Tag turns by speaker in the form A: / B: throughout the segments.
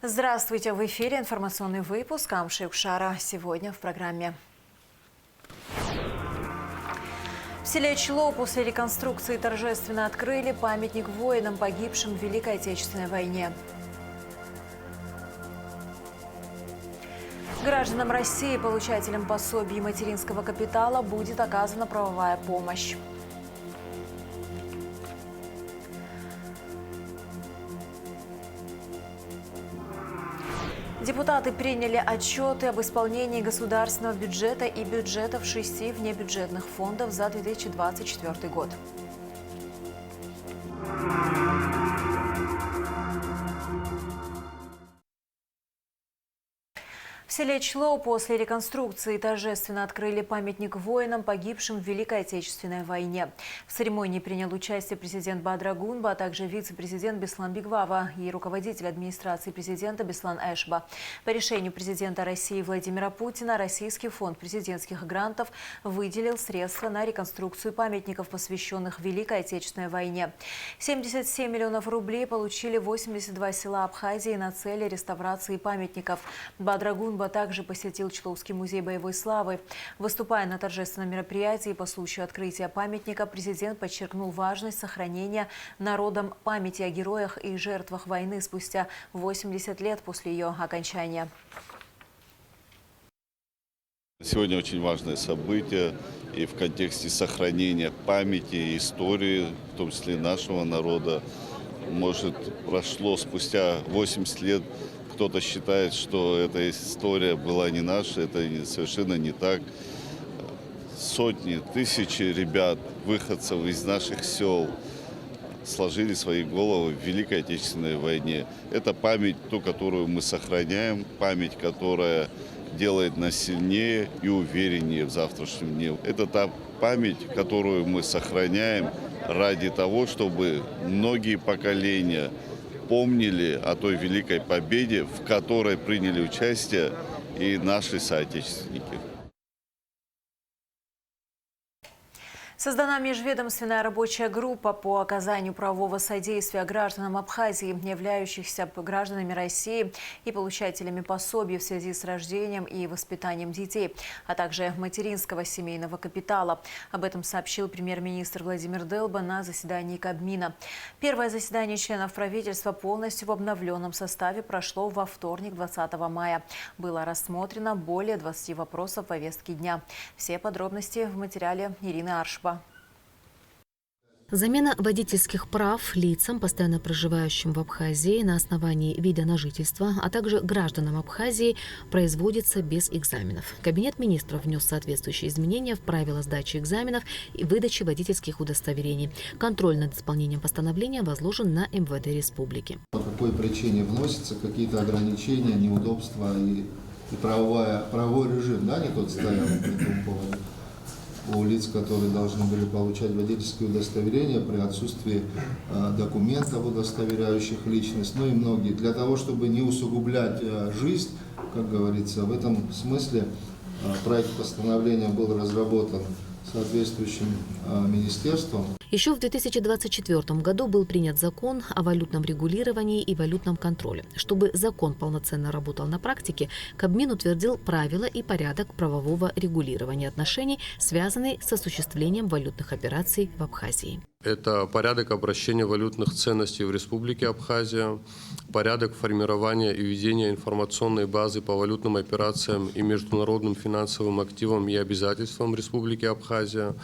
A: Здравствуйте! В эфире информационный выпуск Амши Укшара. Сегодня в программе. В селе Чло после реконструкции торжественно открыли памятник воинам, погибшим в Великой Отечественной войне. Гражданам России, получателям пособий материнского капитала, будет оказана правовая помощь. Депутаты приняли отчеты об исполнении государственного бюджета и бюджетов 6 внебюджетных фондов за 2024 год. В селе Чло после реконструкции торжественно открыли памятник воинам, погибшим в Великой Отечественной войне. В церемонии принял участие президент Бадыр Гунба, а также вице-президент Беслан Бигвава и руководитель администрации президента Беслан Эшба. По решению президента России Владимира Путина Российский фонд президентских грантов выделил средства на реконструкцию памятников, посвященных Великой Отечественной войне. 77 миллионов рублей получили 82 села Абхазии на цели реставрации памятников. Бадыр Гунба также посетил Чловский музей боевой славы. Выступая на торжественном мероприятии по случаю открытия памятника, президент подчеркнул важность сохранения народом памяти о героях и жертвах войны спустя 80 лет после ее окончания.
B: Сегодня очень важное событие и в контексте сохранения памяти, истории, в том числе нашего народа. Может, прошло спустя 80 лет. Кто-то считает, что эта история была не наша, это совершенно не так. Сотни, тысячи ребят, выходцев из наших сел сложили свои головы в Великой Отечественной войне. Это память, ту, которую мы сохраняем, память, которая делает нас сильнее и увереннее в завтрашнем дне. Это та память, которую мы сохраняем ради того, чтобы многие поколения помнили о той великой победе, в которой приняли участие и наши соотечественники.
A: Создана межведомственная рабочая группа по оказанию правового содействия гражданам Абхазии, являющихся гражданами России и получателями пособий в связи с рождением и воспитанием детей, а также материнского семейного капитала. Об этом сообщил премьер-министр Владимир Делба на заседании Кабмина. Первое заседание членов правительства полностью в обновленном составе прошло во вторник, 20 мая. Было рассмотрено более 20 вопросов повестки дня. Все подробности в материале Ирины Аршба.
C: Замена водительских прав лицам, постоянно проживающим в Абхазии на основании вида на жительство, а также гражданам Абхазии, производится без экзаменов. Кабинет министров внес соответствующие изменения в правила сдачи экзаменов и выдачи водительских удостоверений. Контроль над исполнением постановления возложен на МВД республики.
D: По какой причине вносятся какие-то ограничения, неудобства и правовой режим, да, не тот стоял по этому поводу. У лиц, которые должны были получать водительские удостоверения при отсутствии документов, удостоверяющих личность, ну и многие. Для того, чтобы не усугублять жизнь, как говорится, в этом смысле проект постановления был разработан соответствующим министерством.
C: Еще в 2024 году был принят закон о валютном регулировании и валютном контроле. Чтобы закон полноценно работал на практике, Кабмин утвердил правила и порядок правового регулирования отношений, связанные с осуществлением валютных операций в Абхазии.
E: Это порядок обращения валютных ценностей в Республике Абхазия, порядок формирования и ведения информационной базы по валютным операциям и международным финансовым активам и обязательствам Республики Абхазия,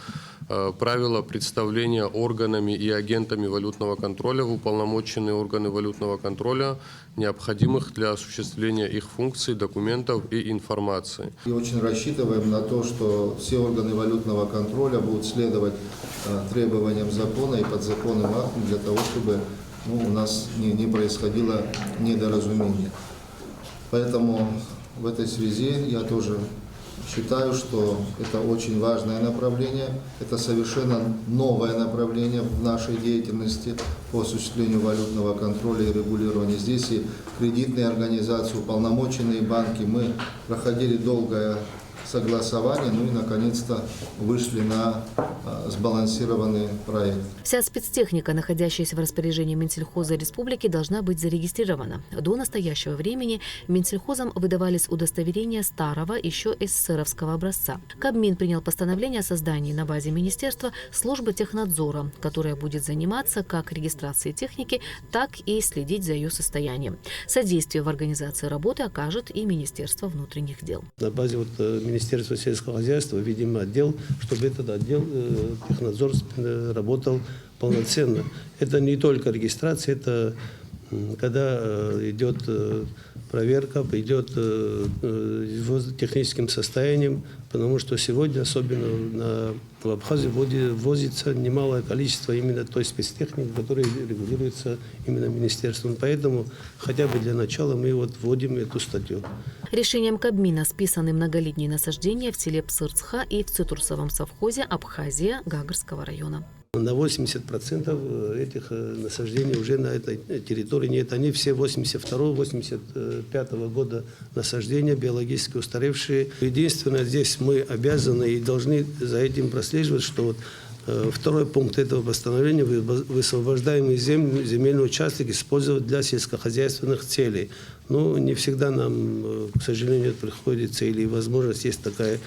E: правила представления органами и агентами валютного контроля в уполномоченные органы валютного контроля, необходимых для осуществления их функций, документов и информации.
D: И очень рассчитываем на то, что все органы валютного контроля будут следовать требованиям закона и подзаконным актам для того, чтобы у нас не происходило недоразумение. Поэтому в этой связи я тоже считаю, что это очень важное направление, это совершенно новое направление в нашей деятельности по осуществлению валютного контроля и регулирования. Здесь и кредитные организации, уполномоченные банки. Мы проходили долгое согласования, ну и наконец-то вышли на сбалансированный проект.
C: Вся спецтехника, находящаяся в распоряжении Минсельхоза Республики, должна быть зарегистрирована. До настоящего времени Минсельхозом выдавались удостоверения старого, еще СССРовского образца. Кабмин принял постановление о создании на базе министерства службы технадзора, которая будет заниматься как регистрацией техники, так и следить за ее состоянием. Содействие в организации работы окажет и Министерство внутренних дел.
F: На базе Министерства сельского хозяйства, видимо, отдел, чтобы этот отдел технадзор работал полноценно. Это не только регистрация, это когда идет проверка, идет техническим состоянием, потому что сегодня, особенно в Абхазии, ввозится немалое количество именно той спецтехники, которая регулируется именно министерством. Поэтому хотя бы для начала мы вводим эту статью.
C: Решением Кабмина списаны многолетние насаждения в селе Псырцха и в цитрусовом совхозе Абхазия Гагарского района.
F: На 80% этих насаждений уже на этой территории нет. Они все 82-85 года насаждения, биологически устаревшие. Единственное, здесь мы обязаны и должны за этим прослеживать, что второй пункт этого постановления: высвобождаемые земельные участки использовать для сельскохозяйственных целей. Но не всегда нам, к сожалению, приходится или возможность есть такая,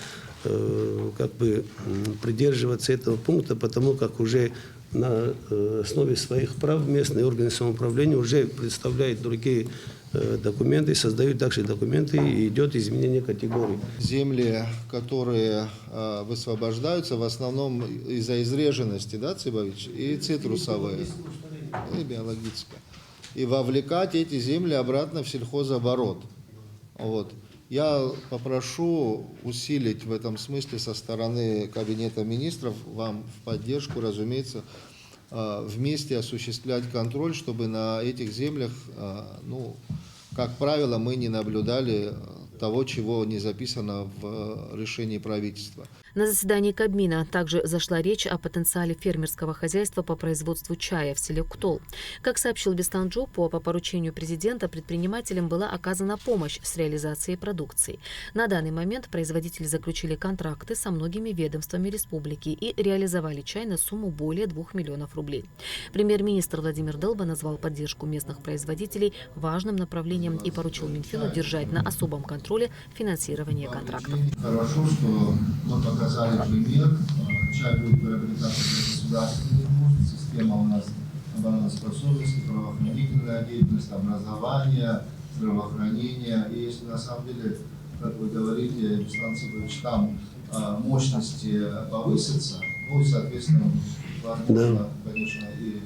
F: придерживаться этого пункта, потому как уже на основе своих прав местные органы самоуправления уже представляют другие документы, создают также документы, и идет изменение категорий.
D: Земли, которые высвобождаются, в основном из-за изреженности, да, Цыбович, и цитрусовые, и биологическая. И вовлекать эти земли обратно в сельхозоборот. Вот. Я попрошу усилить в этом смысле со стороны Кабинета министров, вам в поддержку, разумеется, вместе осуществлять контроль, чтобы на этих землях, ну, как правило, мы не наблюдали того, чего не записано в решении правительства.
C: На заседании Кабмина также зашла речь о потенциале фермерского хозяйства по производству чая в селе Ктол. Как сообщил Бестанджу, по поручению президента предпринимателям была оказана помощь с реализацией продукции. На данный момент производители заключили контракты со многими ведомствами республики и реализовали чай на сумму более 2 миллионов рублей. Премьер-министр Владимир Делба назвал поддержку местных производителей важным направлением и поручил Минфину держать на особом контроле финансирование контрактов.
D: Хорошо, что мы показали пример. Чай будет приобретаться для государственных нужд. Система у нас обороноспособности, правоохранительная деятельность, образование, здравоохранение. И если на самом деле, как вы говорите, Беслан Цыбович, там мощности повысятся, ну и, соответственно, возможно, конечно, и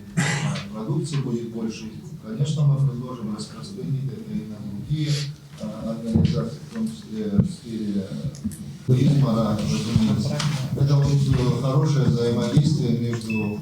D: продукции будет больше. Конечно, мы предложим распространить это и на другие организации, в том числе в сфере туризма, разумеется. Это вот хорошее взаимодействие между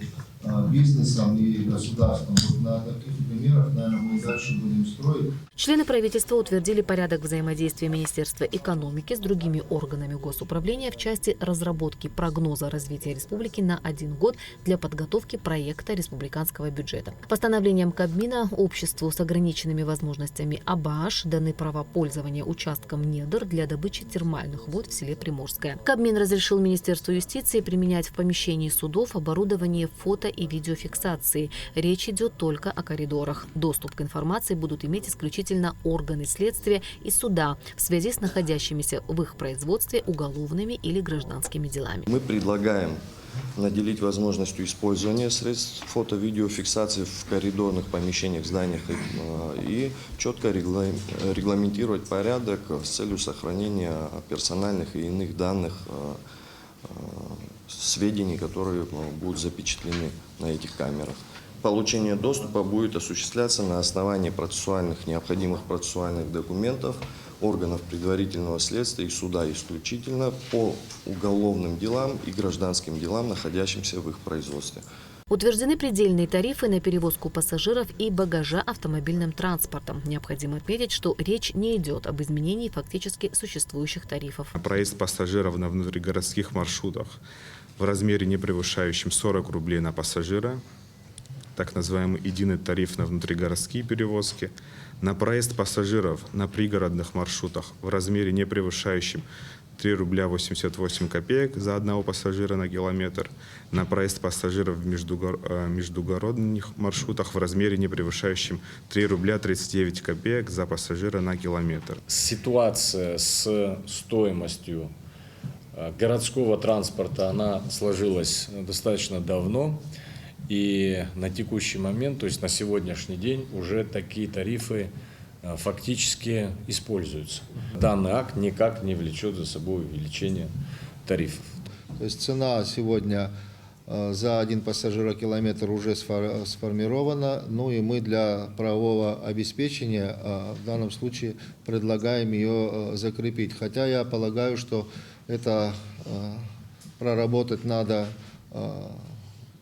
D: бизнесом и государством. Вот на таких примерах, наверное, мы дальше будем строить.
C: Члены правительства утвердили порядок взаимодействия Министерства экономики с другими органами госуправления в части разработки прогноза развития республики на 1 год для подготовки проекта республиканского бюджета. Постановлением Кабмина обществу с ограниченными возможностями АБАШ даны права пользования участком недр для добычи термальных вод в селе Приморское. Кабмин разрешил Министерству юстиции применять в помещении судов оборудование фото и видеофиксации. Речь идет только о коридорах. Доступ к информации будут иметь исключительно органы следствия и суда в связи с находящимися в их производстве уголовными или гражданскими делами.
G: Мы предлагаем наделить возможностью использования средств фото-видеофиксации в коридорных помещениях, зданиях и четко регламентировать порядок с целью сохранения персональных и иных данных, сведений, которые будут запечатлены на этих камерах. Получение доступа будет осуществляться на основании необходимых процессуальных документов органов предварительного следствия и суда исключительно по уголовным делам и гражданским делам, находящимся в их производстве.
C: Утверждены предельные тарифы на перевозку пассажиров и багажа автомобильным транспортом. Необходимо отметить, что речь не идет об изменении фактически существующих тарифов.
H: Проезд пассажиров на внутригородских маршрутах в размере, не превышающем 40 рублей на пассажира, так называемый единый тариф на внутригородские перевозки, на проезд пассажиров на пригородных маршрутах в размере, не превышающем 3 рубля 88 копеек за одного пассажира на километр, на проезд пассажиров в междугородных маршрутах в размере, не превышающем 3 рубля 39 копеек за пассажира на километр.
I: Ситуация с стоимостью городского транспорта, она сложилась достаточно давно. И на текущий момент, то есть на сегодняшний день, уже такие тарифы фактически используются. Данный акт никак не влечет за собой увеличение тарифов.
D: То есть цена сегодня за один пассажирокилометр уже сформирована, ну и мы для правового обеспечения в данном случае предлагаем ее закрепить. Хотя я полагаю, что это проработать надо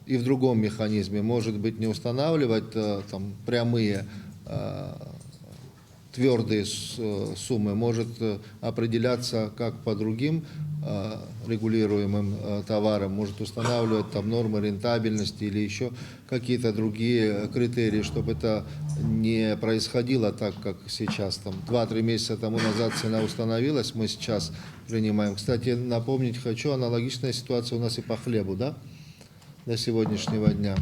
D: и в другом механизме. Может быть, не устанавливать там прямые твердые суммы, может определяться как по другим регулируемым товарам, может устанавливать там нормы рентабельности или еще какие-то другие критерии, чтобы это не происходило так, как сейчас. Там 2-3 месяца тому назад цена установилась, мы сейчас принимаем. Кстати, напомнить хочу, аналогичная ситуация у нас и по хлебу, да, до сегодняшнего дня.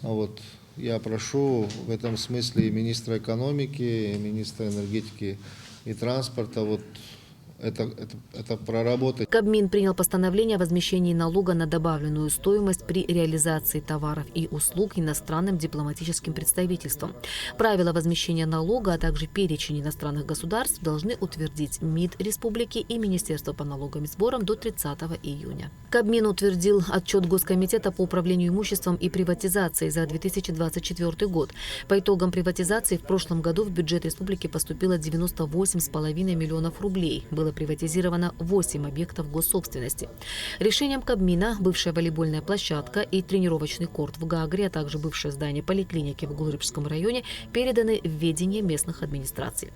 D: Вот. Я прошу в этом смысле и министра экономики, и министра энергетики и транспорта вот это проработать.
C: Кабмин принял постановление о возмещении налога на добавленную стоимость при реализации товаров и услуг иностранным дипломатическим представительством. Правила возмещения налога, а также перечень иностранных государств должны утвердить МИД Республики и Министерство по налогам и сборам до 30 июня. Кабмин утвердил отчет Госкомитета по управлению имуществом и приватизации за 2024 год. По итогам приватизации в прошлом году в бюджет республики поступило 98,5 миллионов рублей. Было приватизировано 8 объектов госсобственности. Решением Кабмина бывшая волейбольная площадка и тренировочный корт в Гагре, а также бывшее здание поликлиники в Гулрыбском районе переданы в ведение местных администраций.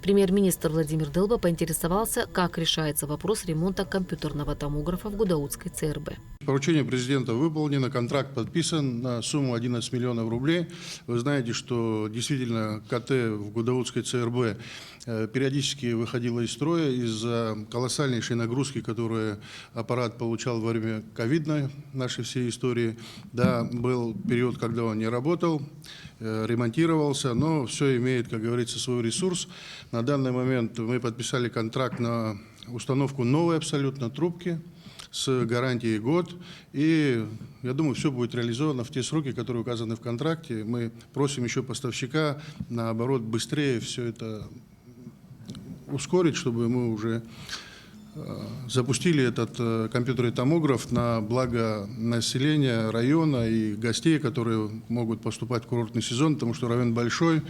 C: Премьер-министр Владимир Дылба поинтересовался, как решается вопрос ремонта компьютерного томографа в Гудаутской ЦРБ.
J: Поручение президента выполнено, контракт подписан на сумму 11 миллионов рублей. Вы знаете, что действительно КТ в Гудаутской ЦРБ периодически выходила из строя из-за колоссальнейшей нагрузки, которую аппарат получал во время ковидной нашей всей истории. Да, был период, когда он не работал, ремонтировался, но все имеет, как говорится, свой ресурс. На данный момент мы подписали контракт на установку новой абсолютно трубки с гарантией год. И я думаю, все будет реализовано в те сроки, которые указаны в контракте. Мы просим еще поставщика, наоборот, быстрее все это ускорить, чтобы мы уже запустили этот компьютерный томограф на благо населения района и гостей, которые могут поступать в курортный сезон, потому что район большой,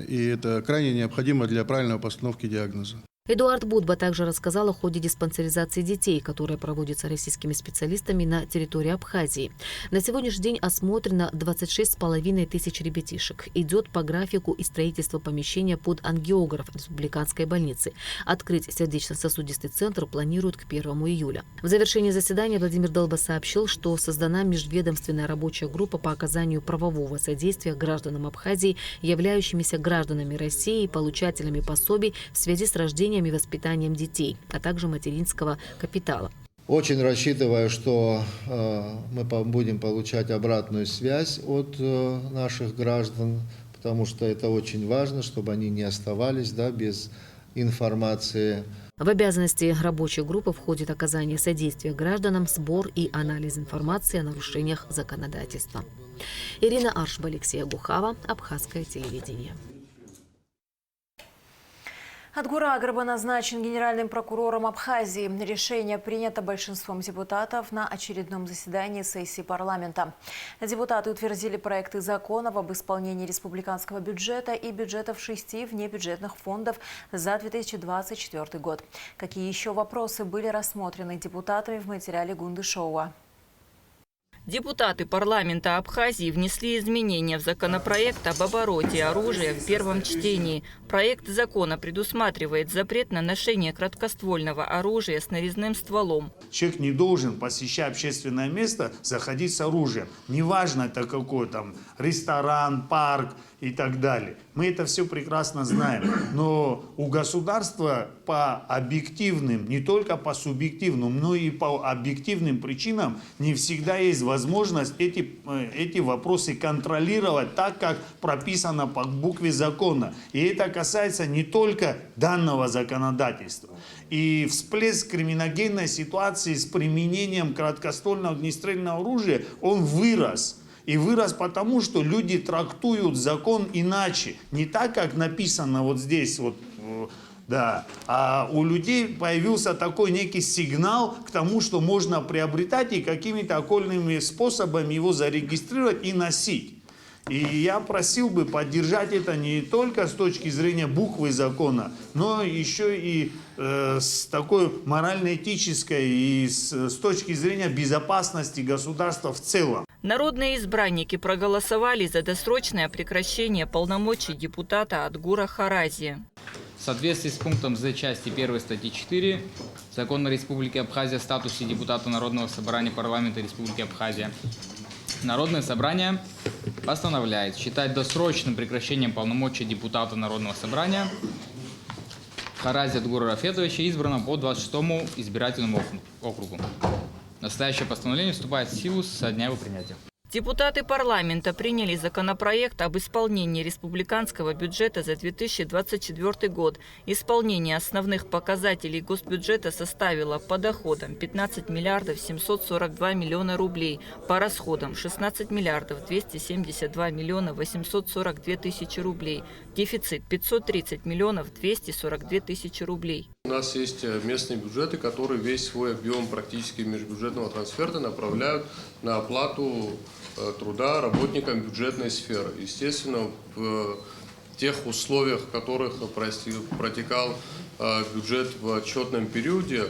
J: и это крайне необходимо для правильной постановки диагноза.
C: Эдуард Будба также рассказал о ходе диспансеризации детей, которая проводится российскими специалистами на территории Абхазии. На сегодняшний день осмотрено 26,5 тысяч ребятишек. Идет по графику и строительство помещения под ангиограф республиканской больницы. Открыть сердечно-сосудистый центр планируют к 1 июля. В завершении заседания Владимир Дылба сообщил, что создана межведомственная рабочая группа по оказанию правового содействия гражданам Абхазии, являющимися гражданами России и получателями пособий в связи с рождением и воспитанием детей, а также материнского капитала.
D: Очень рассчитываю, что мы будем получать обратную связь от наших граждан, потому что это очень важно, чтобы они не оставались без информации.
C: В обязанности рабочей группы входит оказание содействия гражданам, сбор и анализ информации о нарушениях законодательства. Ирина Аршба, Алексей Агухава, Абхазское телевидение.
A: Адгура Агарба назначен генеральным прокурором Абхазии. Решение принято большинством депутатов на очередном заседании сессии парламента. Депутаты утвердили проекты законов об исполнении республиканского бюджета и бюджетов 6 внебюджетных фондов за 2024 год. Какие еще вопросы были рассмотрены депутатами в материале Гунды Шоуа?
K: Депутаты парламента Абхазии внесли изменения в законопроект об обороте оружия в первом чтении. Проект закона предусматривает запрет на ношение краткоствольного оружия с нарезным стволом.
L: Человек не должен, посещая общественное место, заходить с оружием. Неважно, это какой там ресторан, парк и так далее. Мы это все прекрасно знаем. Но у государства по объективным, не только по субъективным, но и по объективным причинам не всегда есть возможность эти вопросы контролировать так, как прописано по букве закона. И это касается не только данного законодательства. И всплеск криминогенной ситуации с применением краткоствольного огнестрельного оружия, он вырос. И вырос потому, что люди трактуют закон иначе. Не так, как написано вот здесь, вот, да. А у людей появился такой некий сигнал к тому, что можно приобретать и какими-то окольными способами его зарегистрировать и носить. И я просил бы поддержать это не только с точки зрения буквы закона, но еще и с такой морально-этической и с точки зрения безопасности государства в целом.
K: Народные избранники проголосовали за досрочное прекращение полномочий депутата Адгура Харази.
M: В соответствии с пунктом З части 1 статьи 4 Закона Республики Абхазия о статусе депутата Народного собрания парламента Республики Абхазия, Народное собрание постановляет считать досрочным прекращением полномочий депутата Народного собрания Харази Адгура Рафетовича, избранного по 26-му избирательному округу. Настоящее постановление вступает в силу со дня его принятия.
K: Депутаты парламента приняли законопроект об исполнении республиканского бюджета за 2024 год. Исполнение основных показателей госбюджета составило по доходам 15 миллиардов 742 миллиона рублей, по расходам 16 миллиардов 272 миллиона 842 тысячи рублей, дефицит 530 миллионов 242 тысячи рублей.
E: У нас есть местные бюджеты, которые весь свой объем практически межбюджетного трансферта направляют на оплату труда работникам бюджетной сферы. Естественно, в тех условиях, в которых протекал бюджет в отчетном периоде,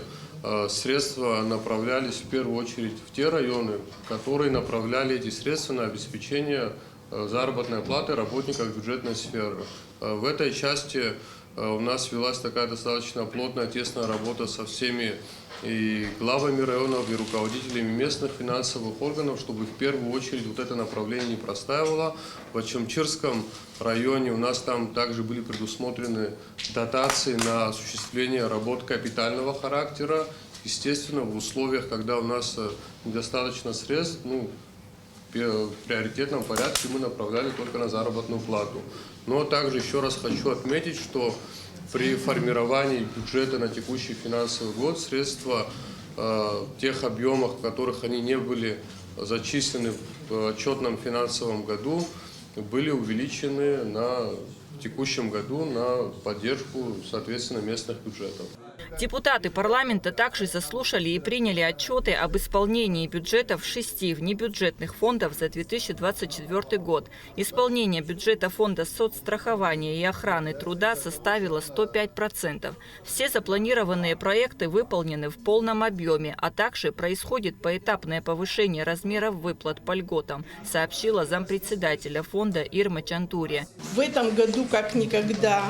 E: средства направлялись в первую очередь в те районы, которые направляли эти средства на обеспечение заработной платы работников бюджетной сферы. В этой части у нас велась такая достаточно плотная, тесная работа со всеми и главами районов, и руководителями местных финансовых органов, чтобы в первую очередь вот это направление не простаивало. В Ачамчирском районе у нас там также были предусмотрены дотации на осуществление работ капитального характера. Естественно, в условиях, когда у нас недостаточно средств, в приоритетном порядке мы направляли только на заработную плату. Но также еще раз хочу отметить, что при формировании бюджета на текущий финансовый год средства в тех объемах, в которых они не были зачислены в отчетном финансовом году, были увеличены в текущем году на поддержку, соответственно, местных бюджетов.
K: Депутаты парламента также заслушали и приняли отчеты об исполнении бюджетов 6 внебюджетных фондов за 2024 год. Исполнение бюджета фонда соцстрахования и охраны труда составило 105%. Все запланированные проекты выполнены в полном объеме, а также происходит поэтапное повышение размеров выплат по льготам, сообщила зампредседателя фонда Ирма Чантурия.
N: В этом году, как никогда,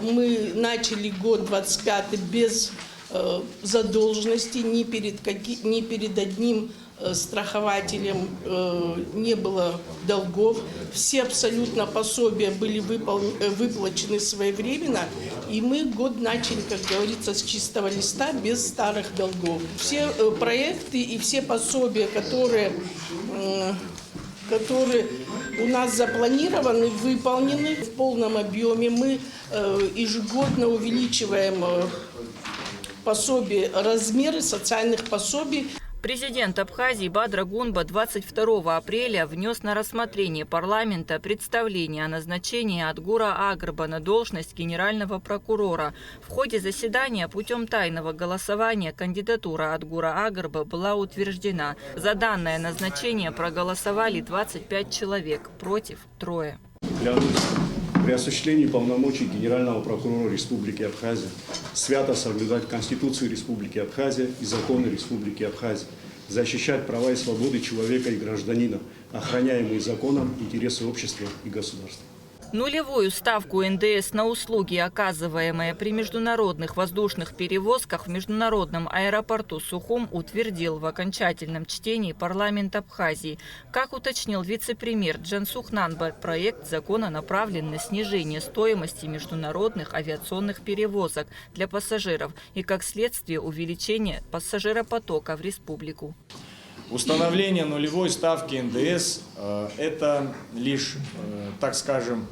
N: мы начали год 25 без задолженности, ни перед одним страхователем не было долгов. Все абсолютно пособия были выплачены своевременно, и мы год начали, как говорится, с чистого листа, без старых долгов. Все проекты и все пособия, которые у нас запланированы, выполнены в полном объеме. Мы ежегодно увеличиваем пособия, размеры социальных пособий.
K: Президент Абхазии Бадра Гунба 22 апреля внес на рассмотрение парламента представление о назначении Адгура Агрба на должность генерального прокурора. В ходе заседания путем тайного голосования кандидатура Адгура Агрба была утверждена. За данное назначение проголосовали 25 человек, против – 3.
O: Клянусь при осуществлении полномочий генерального прокурора Республики Абхазия свято соблюдать Конституцию Республики Абхазия и законы Республики Абхазия, защищать права и свободы человека и гражданина, охраняемые законом интересы общества и государства.
K: Нулевую ставку НДС на услуги, оказываемые при международных воздушных перевозках в международном аэропорту Сухум, утвердил в окончательном чтении парламент Абхазии. Как уточнил вице-премьер Джансух Нанба, проект закона направлен на снижение стоимости международных авиационных перевозок для пассажиров и, как следствие, увеличение пассажиропотока в республику.
I: Установление нулевой ставки НДС – это лишь, так скажем,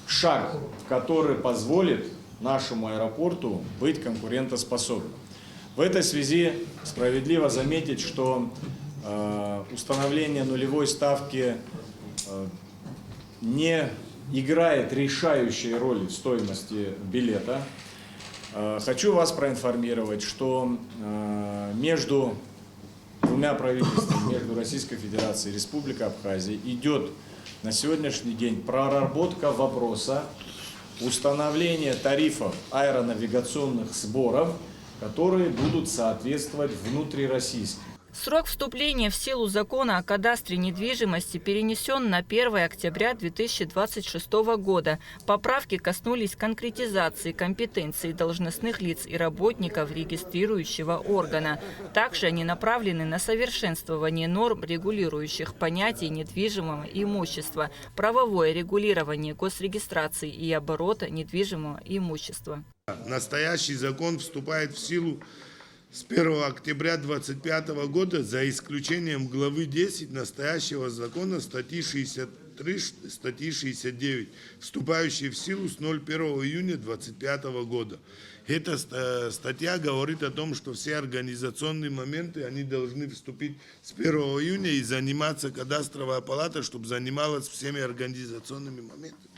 I: шаг, который позволит нашему аэропорту быть конкурентоспособным. В этой связи справедливо заметить, что установление нулевой ставки не играет решающей роли в стоимости билета. Хочу вас проинформировать, что между двумя правительствами, между Российской Федерацией и Республикой Абхазия, идет на сегодняшний день проработка вопроса установления тарифов аэронавигационных сборов, которые будут соответствовать внутрироссийским.
K: Срок вступления в силу закона о кадастре недвижимости перенесен на 1 октября 2026 года. Поправки коснулись конкретизации компетенций должностных лиц и работников регистрирующего органа. Также они направлены на совершенствование норм, регулирующих понятий недвижимого имущества, правовое регулирование госрегистрации и оборота недвижимого имущества.
P: Настоящий закон вступает в силу с 1 октября 2025 года, за исключением главы 10 настоящего закона, статьи 63, статьи 69, вступающие в силу с 01 июня 2025 года. Эта статья говорит о том, что все организационные моменты, они должны вступить с 1 июня и заниматься кадастровая палата, чтобы занималась всеми организационными моментами.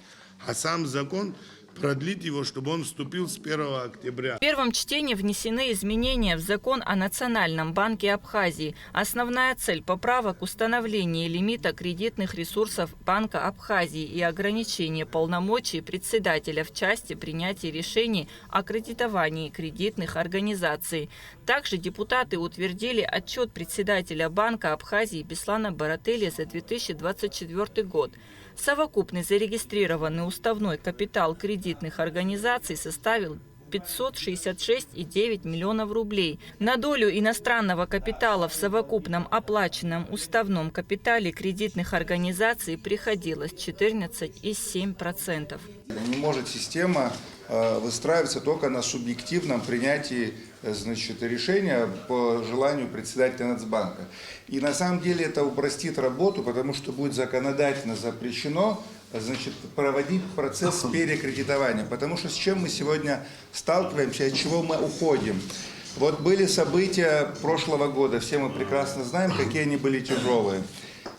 P: А сам закон продлить его, чтобы он вступил с 1 октября.
K: В первом чтении внесены изменения в закон о Национальном банке Абхазии. Основная цель поправок – установление лимита кредитных ресурсов Банка Абхазии и ограничение полномочий председателя в части принятия решений о кредитовании кредитных организаций. Также депутаты утвердили отчет председателя Банка Абхазии Беслана Барателя за 2024 год. Совокупный зарегистрированный уставной капитал кредитных организаций составил 566,9 миллионов рублей. На долю иностранного капитала в совокупном оплаченном уставном капитале кредитных организаций приходилось 14,7%.
Q: Не может система выстраиваться только на субъективном принятии, значит, решения по желанию председателя Нацбанка. И на самом деле это упростит работу, потому что будет законодательно запрещено, значит, проводить процесс перекредитования. Потому что с чем мы сегодня сталкиваемся, от чего мы уходим. Вот были события прошлого года, все мы прекрасно знаем, какие они были тяжелые.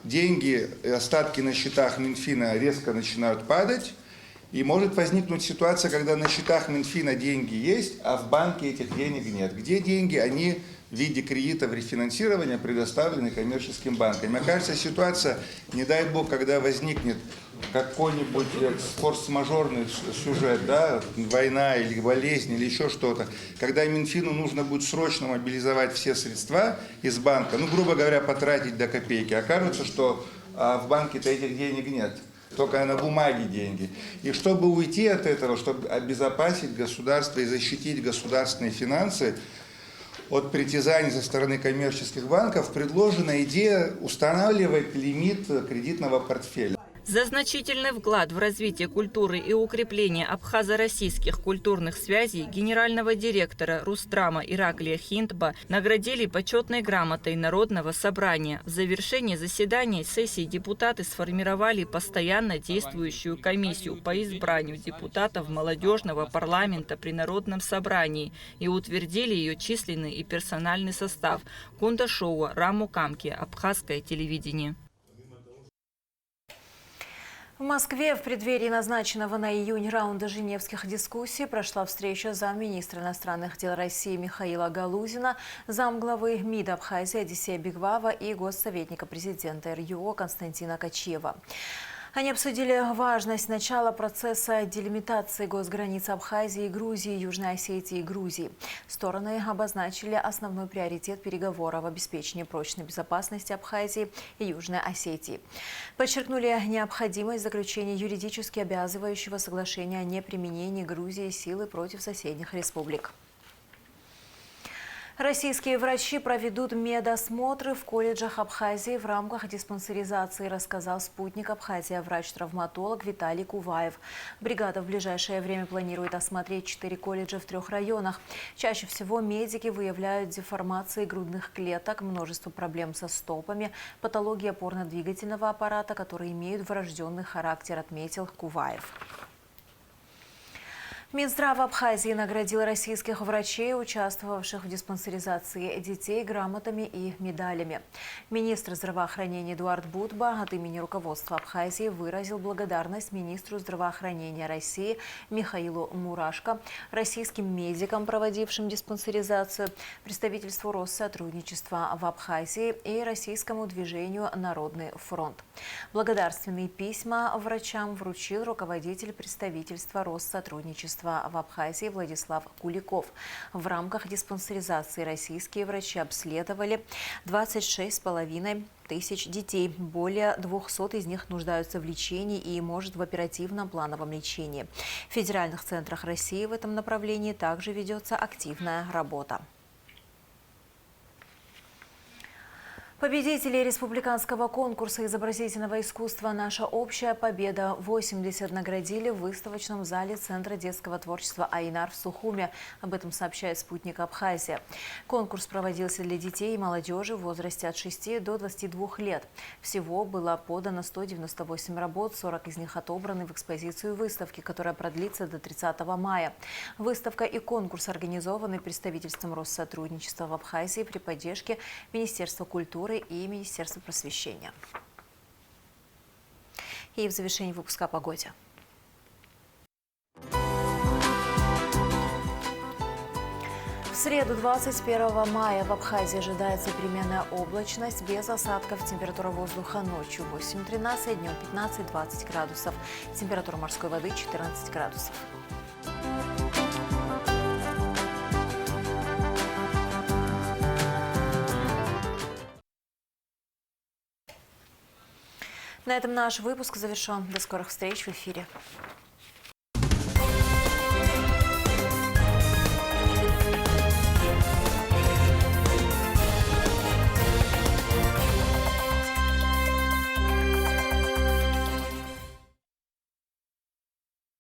Q: Деньги, остатки на счетах Минфина резко начинают падать. И может возникнуть ситуация, когда на счетах Минфина деньги есть, а в банке этих денег нет. Где деньги? Они в виде кредитов рефинансирования предоставлены коммерческим банкам. Мне кажется, ситуация, не дай бог, когда возникнет какой-нибудь форс-мажорный сюжет, да, война или болезнь или еще что-то, когда Минфину нужно будет срочно мобилизовать все средства из банка, ну, грубо говоря, потратить до копейки, окажется, что в банке-то этих денег нет. Только на бумаге деньги. И чтобы уйти от этого, чтобы обезопасить государство и защитить государственные финансы от притязаний со стороны коммерческих банков, предложена идея устанавливать лимит кредитного портфеля.
K: За значительный вклад в развитие культуры и укрепление абхазо-российских культурных связей генерального директора Русдрама Ираклия Хинтба наградили почетной грамотой Народного собрания. В завершении заседания сессии депутаты сформировали постоянно действующую комиссию по избранию депутатов молодежного парламента при Народном собрании и утвердили ее численный и персональный состав. Кундашова, Раму Камки, Абхазское телевидение.
A: В Москве в преддверии назначенного на июнь раунда женевских дискуссий прошла встреча замминистра иностранных дел России Михаила Галузина, замглавы МИД Абхазии Одиссея Бигвава и госсоветника президента РЮО Константина Качиева. Они обсудили важность начала процесса делимитации госграниц Абхазии и Грузии, Южной Осетии и Грузии. Стороны обозначили основной приоритет переговоров в обеспечении прочной безопасности Абхазии и Южной Осетии. Подчеркнули необходимость заключения юридически обязывающего соглашения о неприменении Грузии силы против соседних республик. Российские врачи проведут медосмотры в колледжах Абхазии в рамках диспансеризации, рассказал спутник Абхазия, врач-травматолог Виталий Куваев. Бригада в ближайшее время планирует осмотреть 4 колледжа в 3 районах. Чаще всего медики выявляют деформации грудных клеток, множество проблем со стопами, патологии опорно-двигательного аппарата, которые имеют врожденный характер, отметил Куваев. Минздрав Абхазии наградил российских врачей, участвовавших в диспансеризации детей, грамотами и медалями. Министр здравоохранения Эдуард Будба от имени руководства Абхазии выразил благодарность министру здравоохранения России Михаилу Мурашко, российским медикам, проводившим диспансеризацию, представительству Россотрудничества в Абхазии и российскому движению «Народный фронт». Благодарственные письма врачам вручил руководитель представительства Россотрудничества в Абхазии Владислав Куликов. В рамках диспансеризации российские врачи обследовали 26,5 тысяч детей. Более 200 из них нуждаются в лечении и, может, в оперативном плановом лечении. В федеральных центрах России в этом направлении также ведется активная работа. Победителей республиканского конкурса изобразительного искусства «Наша общая победа» 80 наградили в выставочном зале Центра детского творчества «Айнар» в Сухуме. Об этом сообщает спутник Абхазия. Конкурс проводился для детей и молодежи в возрасте от 6 до 22 лет. Всего было подано 198 работ, 40 из них отобраны в экспозицию выставки, которая продлится до 30 мая. Выставка и конкурс организованы представительством Россотрудничества в Абхазии при поддержке Министерства культуры и Министерства просвещения. И в завершении выпуска о погоде. В среду 21 мая в Абхазии ожидается переменная облачность без осадков. Температура воздуха ночью 8-13, днем 15-20 градусов. Температура морской воды 14 градусов. На этом наш выпуск завершен. До скорых встреч в эфире.